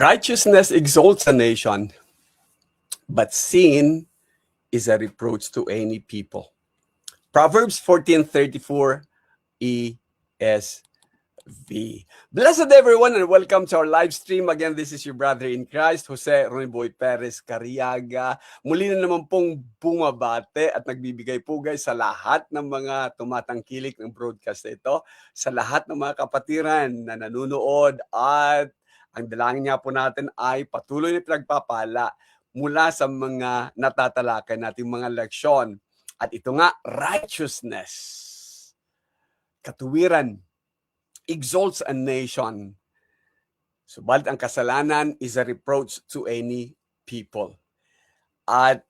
Righteousness exalts a nation, but sin is a reproach to any people. Proverbs 14:34 ESV. Blessed everyone and welcome to our live stream. Again, this is your brother in Christ, Jose Roniboy Perez Cariaga. Muli na naman pong bumabate at nagbibigay pugay sa lahat ng mga tumatangkilik ng broadcast na ito, sa lahat ng mga kapatiran na nanonood, at ang dalangin niya po natin ay patuloy na pinagpapala mula sa mga natatalakay nating mga leksyon. At ito nga, righteousness, katuwiran, exalts a nation. Subalit ang kasalanan is a reproach to any people. At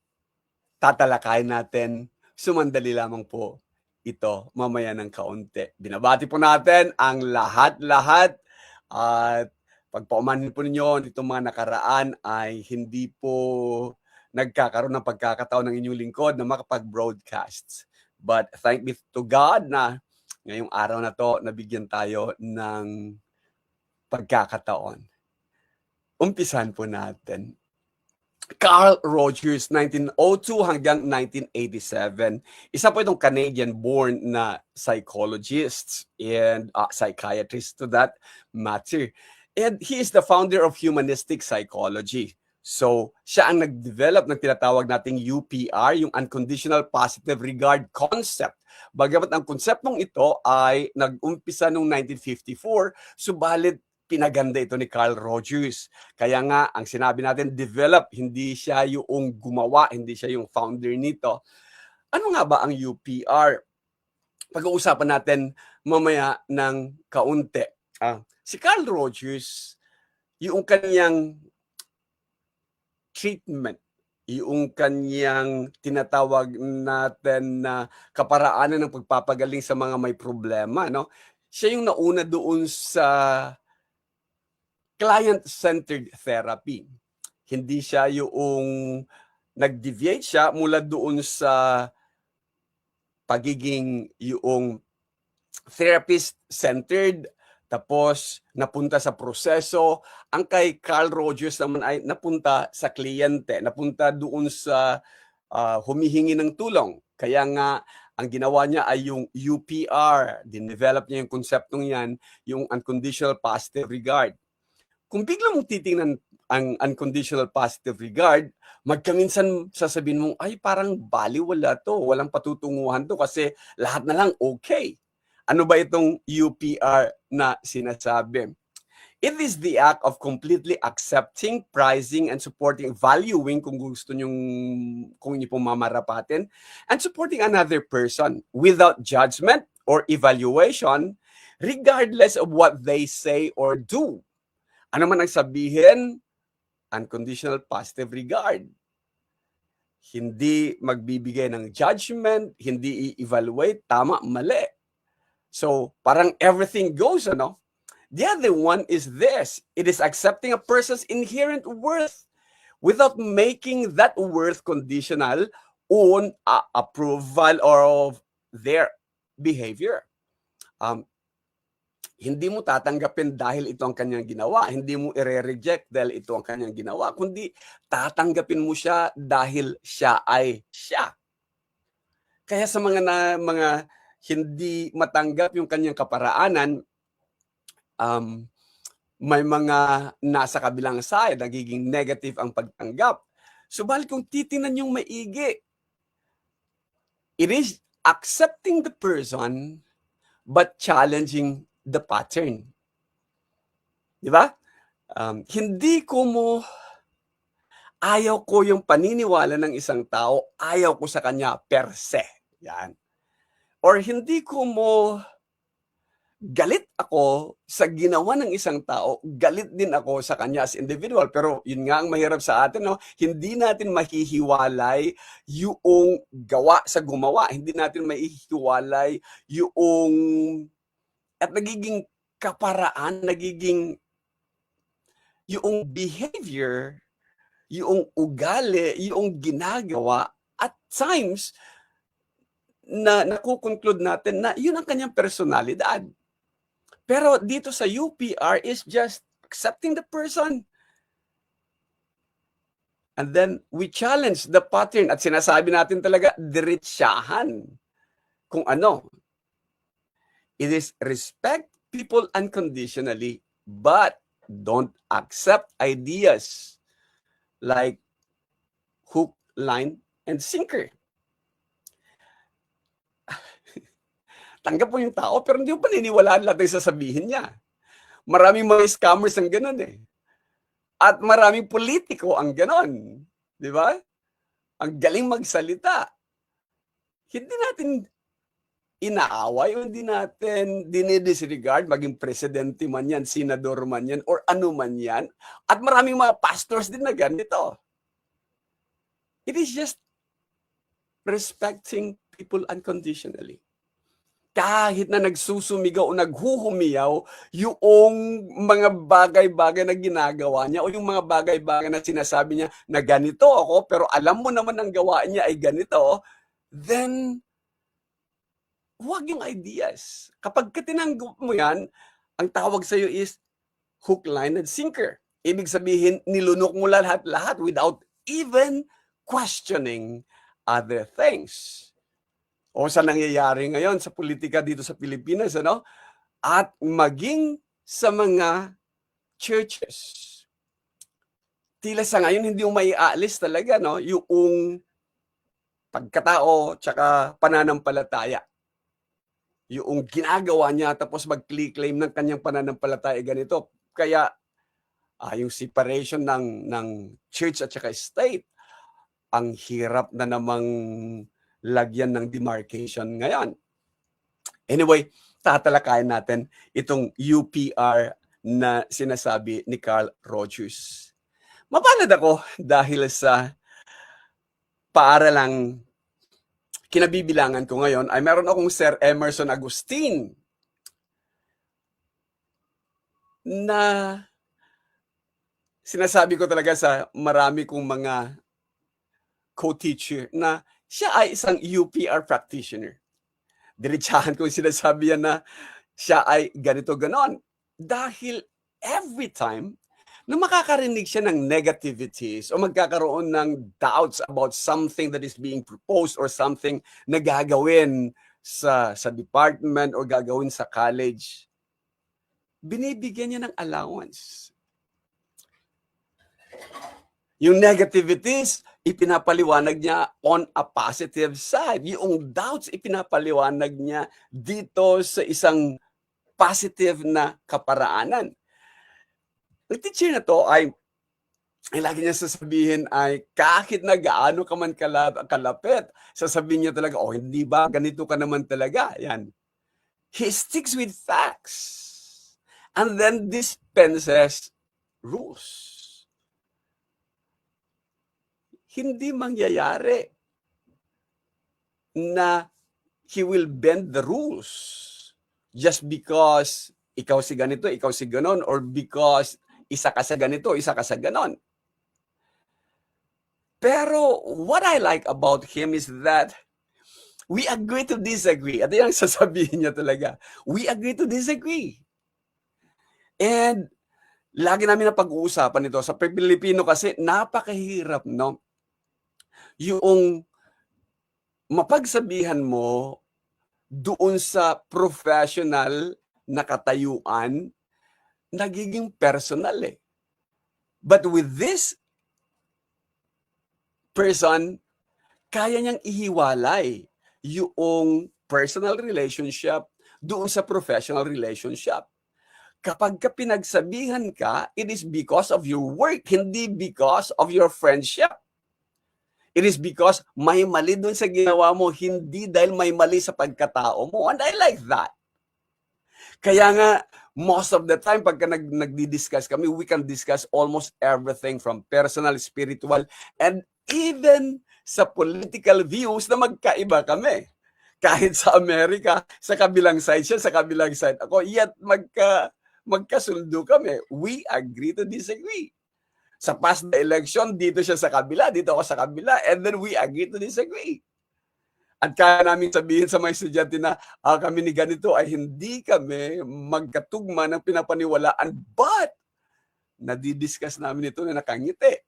tatalakayin natin, sumandali lamang po ito mamaya ng kaunti. Binabati po natin ang lahat-lahat at pagpaumanin po ninyo itong mga nakaraan ay hindi po nagkakaroon ng pagkakataon ng inyong lingkod na makapag-broadcasts. But thank be to God na ngayong araw na to, nabigyan tayo ng pagkakataon. Umpisan po natin. Carl Rogers, 1902 hanggang 1987. Isa po itong Canadian-born na psychologist and psychiatrist to that matter. And he is the founder of humanistic psychology. So, siya ang nag-develop ng tinatawag nating UPR, yung Unconditional Positive Regard Concept. Bagamat ang konseptong ito ay nag-umpisa noong 1954, subalit pinaganda ito ni Carl Rogers. Kaya nga, ang sinabi natin, develop, hindi siya yung gumawa, hindi siya yung founder nito. Ano nga ba ang UPR? Pag-uusapan natin mamaya ng kaunti. Si Carl Rogers, yung kanyang treatment, yung kanyang tinatawag natin na kaparaanan ng pagpapagaling sa mga may problema, no? Siya yung nauna doon sa client-centered therapy. Hindi siya yung nag-deviate siya mula doon sa pagiging yung therapist-centered, tapos napunta sa proseso. Ang kay Carl Rogers naman ay napunta sa kliyente, napunta doon sa humihingi ng tulong. Kaya nga, ang ginawa niya ay yung UPR. Dinevelop niya yung konseptong yan, yung unconditional positive regard. Kung bigla mong titingnan ang unconditional positive regard, magkaminsan sasabihin mong, ay parang baliwala to, walang patutunguhan to kasi lahat na lang okay. Ano ba itong UPR na sinasabi? It is the act of completely accepting, prizing, and supporting, valuing kung gusto nyong, kung inyo pong mamarapatin, and supporting another person without judgment or evaluation, regardless of what they say or do. Ano man ang sabihin, unconditional positive regard. Hindi magbibigay ng judgment, hindi i-evaluate, tama, mali. So, parang everything goes, ano? The other one is this. It is accepting a person's inherent worth without making that worth conditional on approval or of their behavior. Hindi mo tatanggapin dahil ito ang kanyang ginawa. Hindi mo i-reject dahil ito ang kanyang ginawa. Kundi tatanggapin mo siya dahil siya ay siya. Kaya sa mga hindi matanggap yung kanyang kaparaanan, may mga nasa kabilang side, nagiging negative ang pagtanggap. Subalit kung titingnan yung maigi, it is accepting the person but challenging the pattern. Di ba? Ayaw ko yung paniniwala ng isang tao, ayaw ko sa kanya per se. Yan. Or hindi ko galit ako sa ginawa ng isang tao, galit din ako sa kanya as individual. Pero yun nga ang mahirap sa atin, no? Hindi natin mahihiwalay yung gawa sa gumawa. Hindi natin mahihiwalay yung at nagiging kaparaan, nagiging yung behavior, yung ugali, yung ginagawa, at times na nakukonclude natin na yun ang kanyang personalidad. Pero dito sa UPR is just accepting the person And then we challenge the pattern at sinasabi natin talaga diretsahan kung ano. It is respect people unconditionally, but don't accept ideas like hook, line, and sinker. Tanggap mo yung tao, pero hindi mo paniniwalaan lahat ng sasabihin niya. Maraming mga scammers ang gano'n eh. At maraming politiko ang gano'n. Di ba? Ang galing magsalita. Hindi natin inaaway o hindi natin dinidisregard, maging presidente man yan, senador man yan, or ano man yan. At maraming mga pastors din na ganito. It is just respecting people unconditionally. Kahit na nagsusumigaw o naghuhumiyaw yung mga bagay-bagay na ginagawa niya o yung mga bagay-bagay na sinasabi niya na ganito ako, pero alam mo naman ang gawain niya ay ganito, then huwag yung ideas. Kapag tinanggap mo yan, ang tawag sa'yo is hook, line, and sinker. Ibig sabihin, nilunok mo lahat-lahat without even questioning other things. O sa nangyayari ngayon sa politika dito sa Pilipinas, ano? At maging sa mga churches. Tila sa ngayon, hindi mo maiaalis talaga, no? Yung pagkatao tsaka pananampalataya. Yung ginagawa niya tapos mag-claim ng kanyang pananampalataya ganito. Kaya yung separation ng church at saka state, ang hirap na namang lagyan ng demarcation ngayon. Anyway, tatalakayin natin itong UPR na sinasabi ni Carl Rogers. Mapalad ako dahil sa paaralang kinabibilangan ko ngayon ay meron akong Sir Emerson Agustin na sinasabi ko talaga sa marami kong mga co-teacher na siya ay isang UPR practitioner. Diretsahan ko yung sinasabi yan na siya ay ganito ganon. Dahil every time na makakarinig siya ng negativities o magkakaroon ng doubts about something that is being proposed or something na gagawin sa department or gagawin sa college, binibigyan niya ng allowance. Yung negativities, ipinapaliwanag niya on a positive side. Yung doubts, ipinapaliwanag niya dito sa isang positive na kaparaanan. Ang teacher na to ay lagi niya sasabihin ay kahit na gaano ka man kalapit, sasabihin niya talaga, oh hindi ba, ganito ka naman talaga. Yan. He sticks with facts and then dispenses rules. Hindi mangyayari na he will bend the rules just because ikaw si ganito, ikaw si ganon, or because isa ka sa ganito, isa ka sa ganon. Pero what I like about him is that we agree to disagree. At yan ang sasabihin niya talaga. We agree to disagree. And lagi namin na pag-uusapan ito. Sa Pilipino kasi napakahirap, no? Yung mapagsabihan mo doon sa professional na katayuan, nagiging personal eh. But with this person, kaya niyang ihiwalay yung personal relationship doon sa professional relationship. Kapag ka pinagsabihan ka, it is because of your work, hindi because of your friendship. It is because may mali doon sa ginawa mo, hindi dahil may mali sa pagkatao mo. And I like that. Kaya nga, most of the time, pagka nagdi-discuss kami, we can discuss almost everything from personal, spiritual, and even sa political views na magkaiba kami. Kahit sa Amerika, sa kabilang side siya, sa kabilang side ako, yet magkasundo kami. We agree to disagree. Sa past na election, dito siya sa kabila, dito ako sa kabila, and then we agree to disagree. At kaya namin sabihin sa mga estudyante na kami ni ganito ay hindi kami magkatugma ng pinapaniwalaan, but nadidiscuss namin ito na nakangiti.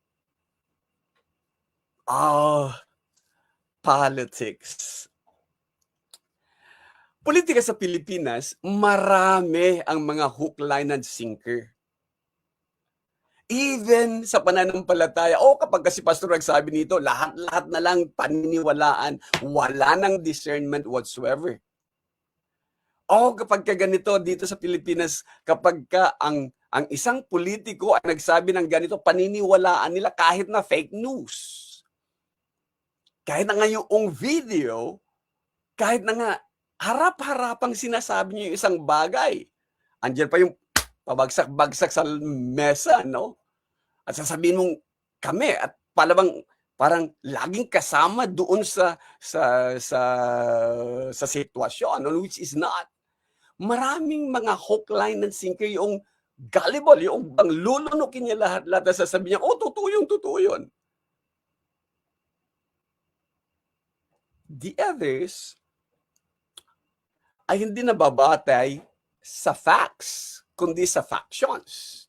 Politics. Politika sa Pilipinas, marami ang mga hook, line, and sinker. Even sa pananampalataya, kapag si pastor nagsabi nito, lahat-lahat na lang paniniwalaan, wala nang discernment whatsoever. Kapag ganito dito sa Pilipinas, kapag ang isang politiko ay nagsabi ng ganito, paniniwalaan nila kahit na fake news. Kahit na nga yung video, kahit na nga harap-harapang sinasabi niyo yung isang bagay, andiyan pa yung pabagsak-bagsak sa mesa, no? At sasabihin mong kami, at parang laging kasama doon sa sitwasyon, which is not. Maraming mga hook, line, and sinker, yung gullible, yung bang lulunukin niya lahat-lahat at sasabihin niya, totoo yun. The others ay hindi nababatay sa facts, kundi sa factions.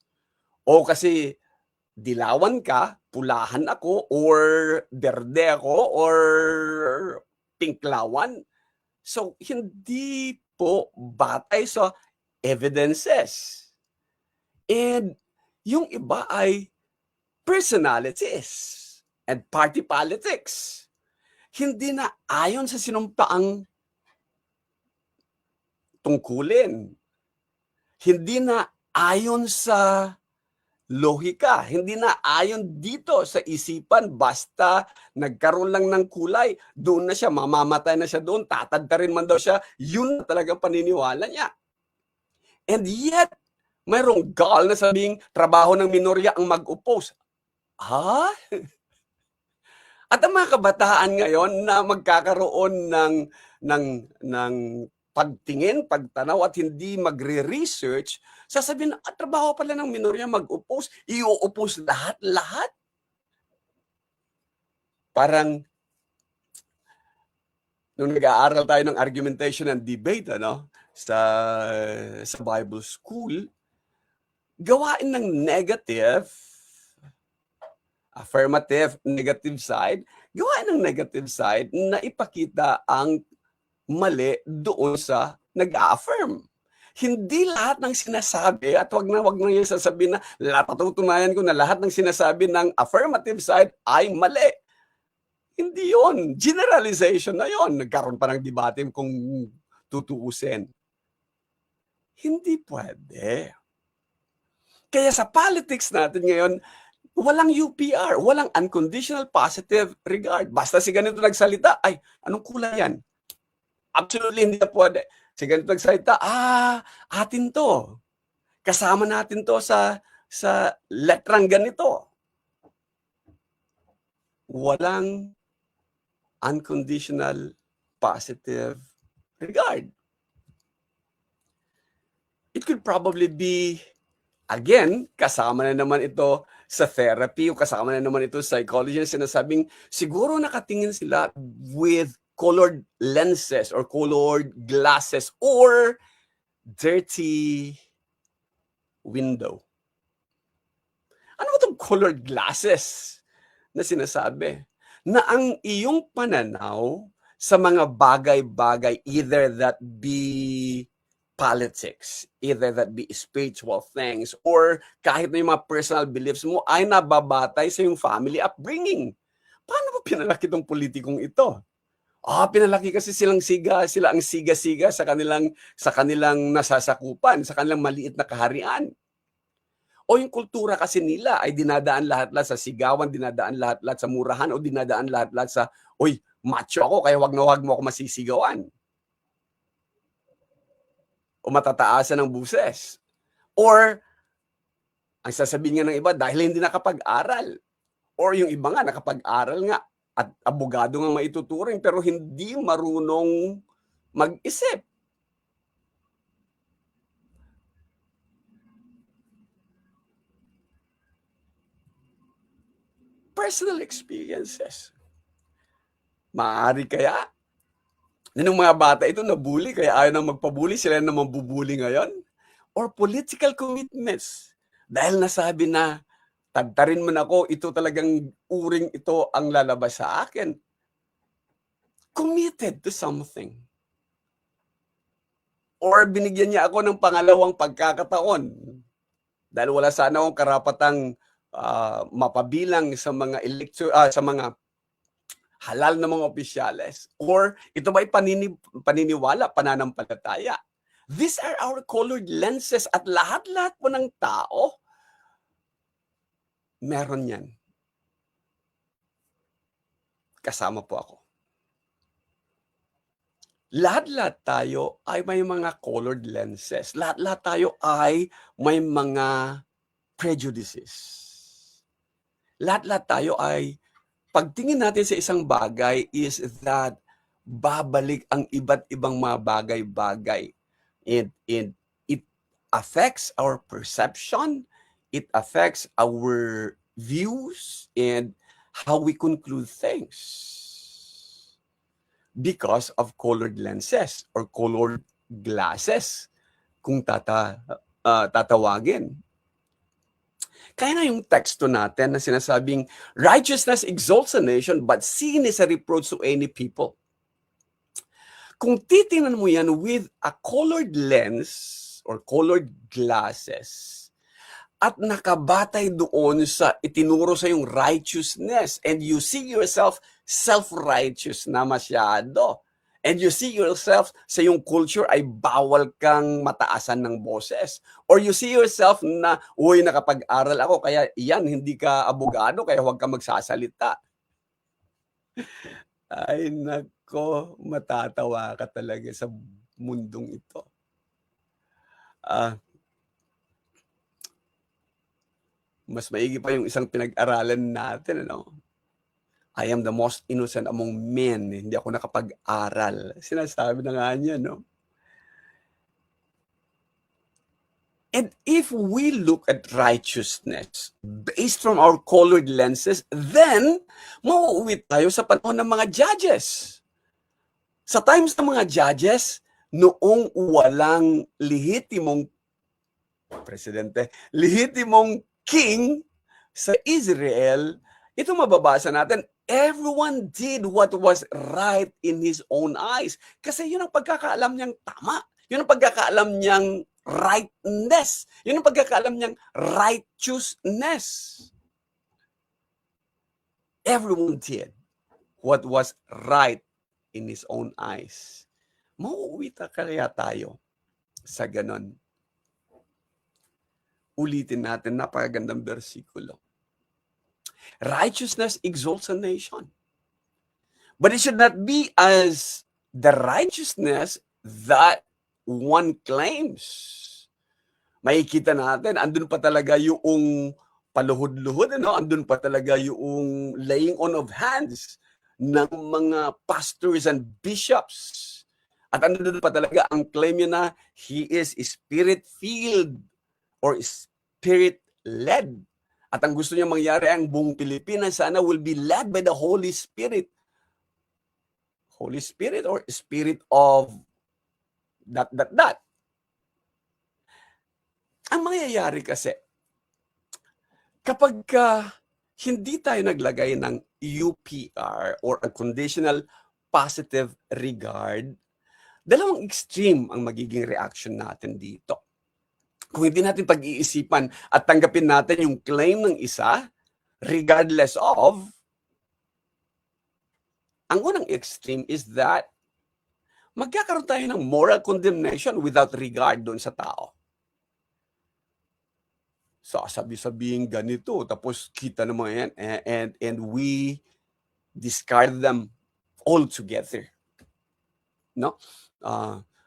Kasi dilawan ka, pulahan ako, or berde ako, or pinklawan. So, hindi po batay sa evidences. And yung iba ay personalities and party politics. Hindi na ayon sa sinumpaang tungkulin. Hindi na ayon sa lohika. Hindi na ayon dito sa isipan. Basta nagkaroon lang ng kulay, doon na siya, mamamatay na siya doon, tatadta rin man daw siya, yun na talagang paniniwala niya. And yet, mayroong gal na sabing trabaho ng minorya ang mag-oppose. At ang mga kabataan ngayon na magkakaroon ng pagtingin, pagtanaw at hindi magre-research, sasabihin, trabaho pala ng minorya mag-oppose, i-oppose lahat. Parang nung nag-aaral tayo ng argumentation and debate, sa Bible school, gawain ng negative, affirmative, negative side, gawain ng negative side na ipakita ang mali doon sa nag-a-affirm. Hindi lahat ng sinasabi, at wag na yung sasabihin na patutunayan ko na lahat ng sinasabi ng affirmative side ay mali. Hindi yon. Generalization na yon. Nagkaroon pa ng debate kung tutuusin. Hindi pwede. Kaya sa politics natin ngayon, walang UPR, walang unconditional positive regard. Basta si ganito nagsalita, ay, anong kulay yan? Absolutely hindi na pwede. Si ganito nagsalita, atin to. Kasama natin to sa letrang ganito. Walang unconditional positive regard. It could probably be, again, kasama na naman ito sa therapy, o kasama na naman ito sa psychology, na sinasabing siguro nakatingin sila with colored lenses or colored glasses or dirty window. Ano ba itong colored glasses na sinasabi? Na ang iyong pananaw sa mga bagay-bagay, either that be politics, either that be spiritual things, or kahit na yung mga personal beliefs mo, ay nababatay sa yung family upbringing. Paano ba pinalaki itong politikong ito? Pinalaki kasi sila ang siga-siga sa kanilang nasasakupan, sa kanilang maliit na kaharian. O yung kultura kasi nila ay dinadaan lahat-lahat sa sigawan, dinadaan lahat-lahat sa murahan, o dinadaan lahat-lahat sa, macho ako, kaya wag mo ako masisigawan. O matataasan ng buses. Or, ang sasabihin nga ng iba, dahil hindi nakapag-aral. Or yung iba nga, nakapag-aral nga, at abogado nga maituturing, pero hindi marunong mag-isip. Personal experiences. Maaari kaya nung mga bata ito nabully, kaya ayaw nang magpabully, sila naman bubully ngayon? Or political commitments. Dahil nasabi na tadtarin man ako, ito talagang uring ito ang lalabas sa akin. Committed to something. Or binigyan niya ako ng pangalawang pagkakataon. Dahil wala sana akong karapatang mapabilang sa mga sa mga halal na mga opisyales. Or ito ba'y paniniwala, pananampalataya? These are our colored lenses at lahat-lahat po ng tao, meron yan. Kasama po ako. Lahat-lahat tayo ay may mga colored lenses. Lahat-lahat tayo ay may mga prejudices. Lahat-lahat tayo ay, pagtingin natin sa isang bagay is that babalik ang iba't ibang mga bagay-bagay. And it affects our perception, it affects our views, and how we conclude things. Because of colored lenses or colored glasses, kung tatawagin. Kaya nga yung teksto natin na sinasabing, righteousness exalts a nation, but sin is a reproach to any people. Kung titingnan mo yan with a colored lens or colored glasses, at nakabatay doon sa itinuro sa yung righteousness, and you see yourself self-righteous na masyado, and you see yourself sa yung culture ay bawal kang mataasan ng boses, or you see yourself na, uy, nakapag-aral ako, kaya yan, hindi ka abogado, kaya huwag ka magsasalita. Ay, nako, matatawa ka talaga sa mundong ito. Mas maigi pa yung isang pinag-aralan natin, ano? I am the most innocent among men. Hindi ako nakapag-aral. Sinasabi na nga niya, no? And if we look at righteousness based from our colored lenses, then mauuwi tayo sa panahon ng mga judges. Sa times ng mga judges, noong walang lehitimong presidente, lehitimong king sa Israel, ito mababasa natin, everyone did what was right in his own eyes. Kasi yun ang pagkakaalam niyang tama. Yun ang pagkakaalam niyang rightness. Yun ang pagkakaalam niyang righteousness. Everyone did what was right in his own eyes. Mauuwi kaya tayo sa ganon. Ulitin natin, napakagandang bersikulo. Righteousness exalts a nation. But it should not be as the righteousness that one claims. Makikita natin, andun pa talaga yung paluhod-luhod, ano? Andun pa talaga yung laying on of hands ng mga pastors and bishops. At andun pa talaga ang claim niya na he is spirit-filled or spirit-led. At ang gusto niya mangyari, ang buong Pilipinas sana will be led by the Holy Spirit. Holy Spirit or Spirit of that. Ang mangyayari kasi, kapag hindi tayo naglagay ng UPR or a conditional positive regard, dalawang extreme ang magiging reaction natin dito. Kung hindi natin pag-iisipan at tanggapin natin yung claim ng isa, regardless of, ang unang extreme is that magkakaroon tayo ng moral condemnation without regard doon sa tao. Sasabi-sabihin ganito, tapos kita naman yan, and we discard them all together. No?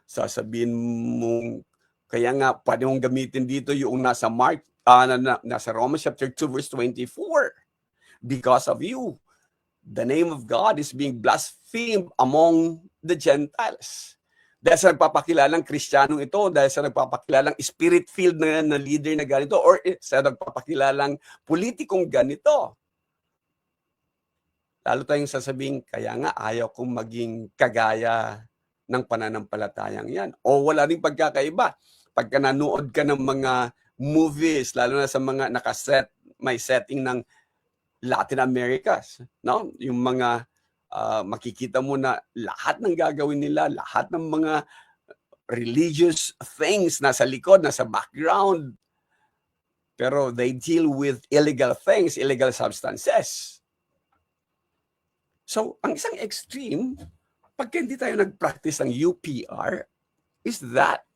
Sasabihin mong, kaya nga, pwede mong gamitin dito yung nasa nasa Romans chapter 2 verse 24. Because of you, the name of God is being blasphemed among the Gentiles. Dahil sa nagpapakilalang Kristiyanong ito, dahil sa nagpapakilalang spirit-filled na leader na ganito, or sa nagpapakilalang politikong ganito. Lalo tayong sasabihin, kaya nga ayaw kong maging kagaya ng pananampalatayang yan. O wala rin pagkakaiba. Pagka nanood ka ng mga movies, lalo na sa mga nakaset may setting ng Latin Americas, no? Yung mga makikita mo na lahat ng gagawin nila, lahat ng mga religious things nasa likod, nasa background. Pero they deal with illegal things, illegal substances. So, ang isang extreme, pagka hindi tayo nag-practice ng UPR, is that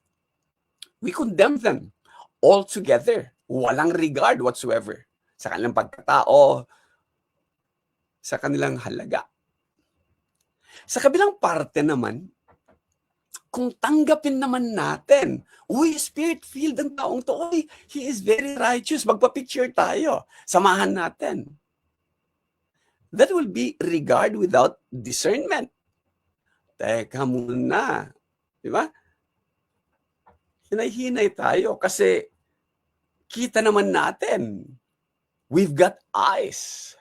we condemn them altogether. Walang regard whatsoever sa kanilang pagkatao, sa kanilang halaga. Sa kabilang parte naman, kung tanggapin naman natin, uy, spirit-filled ang taong to, uy, he is very righteous, magpa-picture tayo, samahan natin. That will be regard without discernment. Teka muna, di ba? Hinay-hinay tayo kasi kita naman natin, we've got eyes.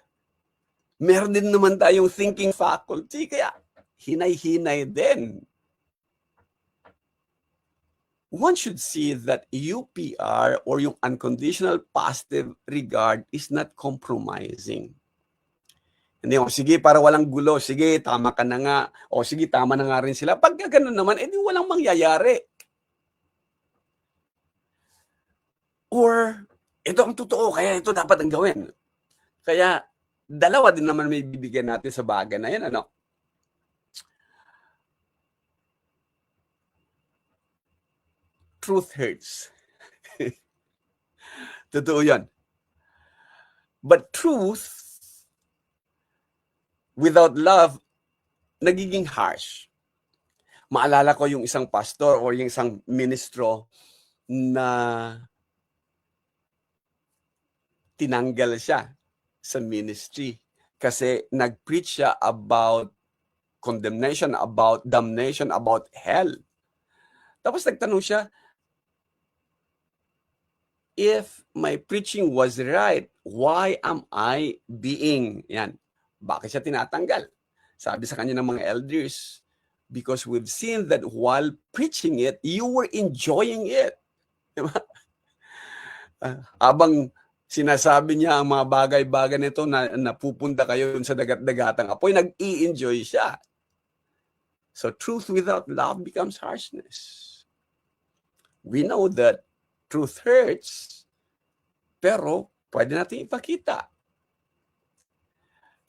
Meron din naman tayong thinking faculty, kaya hinay-hinay din. One should see that UPR or yung unconditional positive regard is not compromising. Hindi, sige, para walang gulo, sige, tama ka na nga, o sige, tama na nga rin sila. Pag gano'n naman, edi walang mangyayari. Or, ito ang totoo, kaya ito dapat ang gawin. Kaya, dalawa din naman may bibigyan natin sa bagay na yan, ano? Truth hurts. Totoo yan. But truth, without love, nagiging harsh. Maalala ko yung isang pastor or yung isang ministro na tinanggal siya sa ministry kasi nag-preach siya about condemnation, about damnation, about hell. Tapos nagtanong siya, if my preaching was right, why am I being, yan, bakit siya tinatanggal? Sabi sa kanya ng mga elders, because we've seen that while preaching it, you were enjoying it. Diba? Habang sinasabi niya ang mga bagay-bagay nito na napupunta kayo sa dagat-dagatang apoy, nag-i-enjoy siya. So truth without love becomes harshness. We know that truth hurts, pero pwede natin ipakita.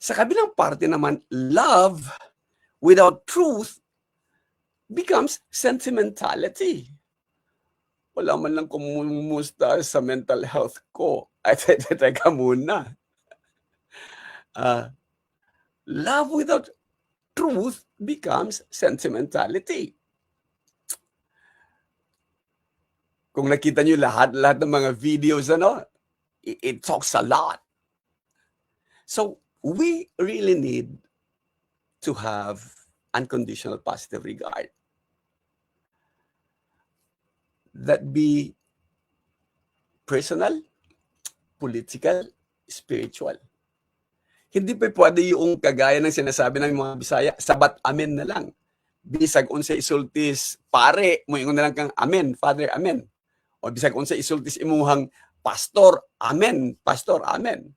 Sa kabilang parte naman, love without truth becomes sentimentality. Wala man lang kumusta sa mental health ko. Ay, teka muna. Love without truth becomes sentimentality. Kung nakita niyo lahat ng mga videos, ano, it talks a lot. So, we really need to have unconditional positive regard. That be personal, political, spiritual. Hindi pa pwede yung kagaya ng sinasabi ng mga Bisaya, sabat amen na lang. Bisag unsa isultis pare, moingon na lang kang amen, Father, amen. O bisag unsa isultis imuhang pastor, amen, pastor, amen.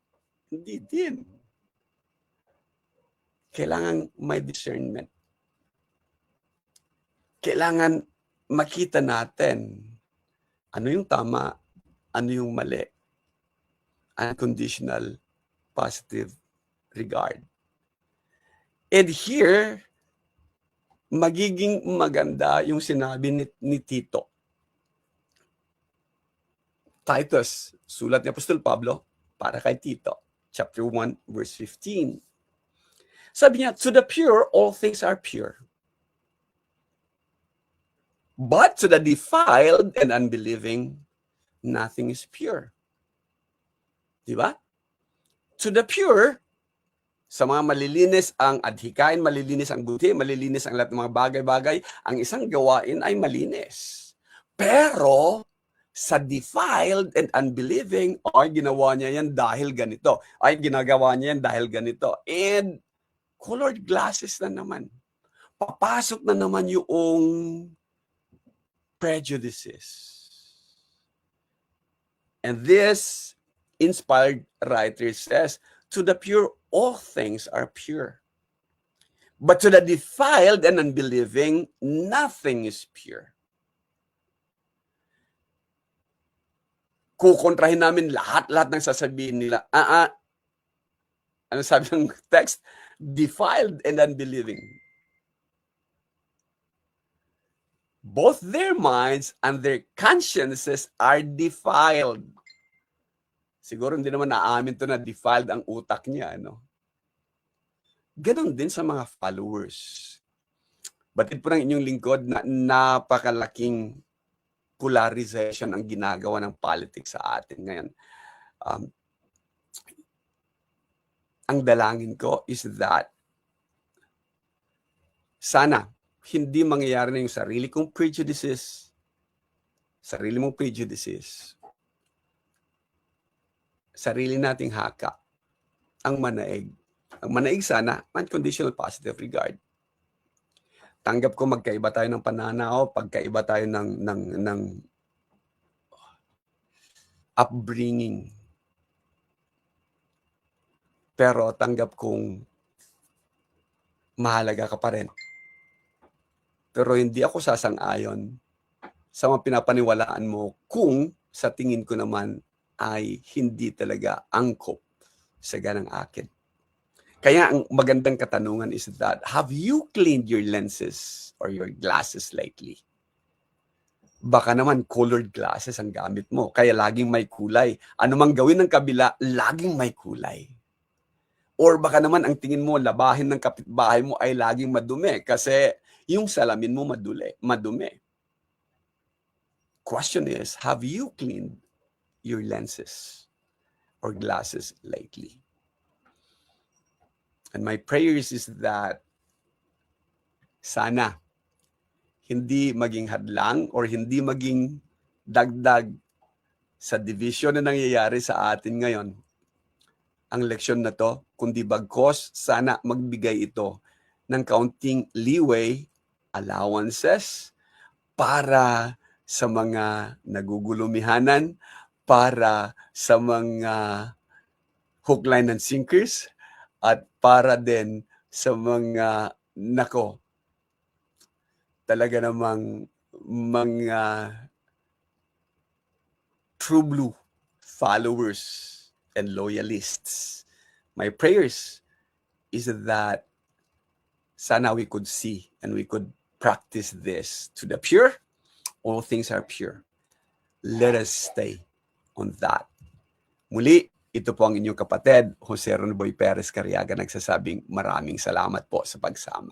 Hindi din. Kailangan may discernment. Kailangan makita natin ano yung tama, ano yung mali. Unconditional positive regard. And here, magiging maganda yung sinabi ni Tito. Titus, sulat ni Apostol Pablo para kay Tito, chapter 1, verse 15. Sabi niya, to the pure, all things are pure. But to the defiled and unbelieving, nothing is pure. Diba? To the pure, sa mga malilinis ang adhikain, malilinis ang buti, malilinis ang lahat ng mga bagay-bagay, ang isang gawain ay malinis. Pero, sa defiled and unbelieving, ay ginawa niya yan dahil ganito. Ay ginagawa niya yan dahil ganito. And colored glasses na naman. Papasok na naman yung prejudices. And this inspired writer says, to the pure, all things are pure. But to the defiled and unbelieving, nothing is pure. Kukontrahin namin lahat-lahat ng sasabihin nila. Ano sabi ng text? Defiled and unbelieving. Both their minds and their consciences are defiled. Siguro hindi naman naamin to na defiled ang utak niya, no? Ganon din sa mga followers. Batid po ng inyong lingkod na napakalaking polarization ang ginagawa ng politics sa atin ngayon. Ang dalangin ko is that sana hindi mangyayari na yung sarili kong prejudices, sarili mong prejudices, sarili nating haka, ang manaig. Ang manaig sana, unconditional positive regard. Tanggap ko magkaiba tayo ng pananaw, pagkaiba tayo ng upbringing. Pero tanggap kong mahalaga ka pa rin. Pero hindi ako sasang-ayon sa mga pinapaniwalaan mo kung sa tingin ko naman ay hindi talaga angkop sa ganang akin. Kaya ang magandang katanungan is that, have you cleaned your lenses or your glasses lately? Baka naman colored glasses ang gamit mo, kaya laging may kulay. Ano mang gawin ng kabila, laging may kulay. Or baka naman ang tingin mo, labahin ng kapitbahay mo ay laging madumi kasi yung salamin mo madumi. Question is, have you cleaned your lenses or glasses lately? And my prayers is that sana hindi maging hadlang or hindi maging dagdag sa division na nangyayari sa atin ngayon ang leksyon na to, kundi bagkos sana magbigay ito ng kaunting leeway, allowances para sa mga nagugulumihanan, para sa mga hook, line, and sinkers, at para din sa mga talaga namang mga true blue followers and loyalists. My prayers is that sana we could see and we could practice this. To the pure, all things are pure. Let us stay on that. Muli, ito po ang inyong kapatid, Jose Ronboy Perez Cariaga, nagsasabing maraming salamat po sa pagsama.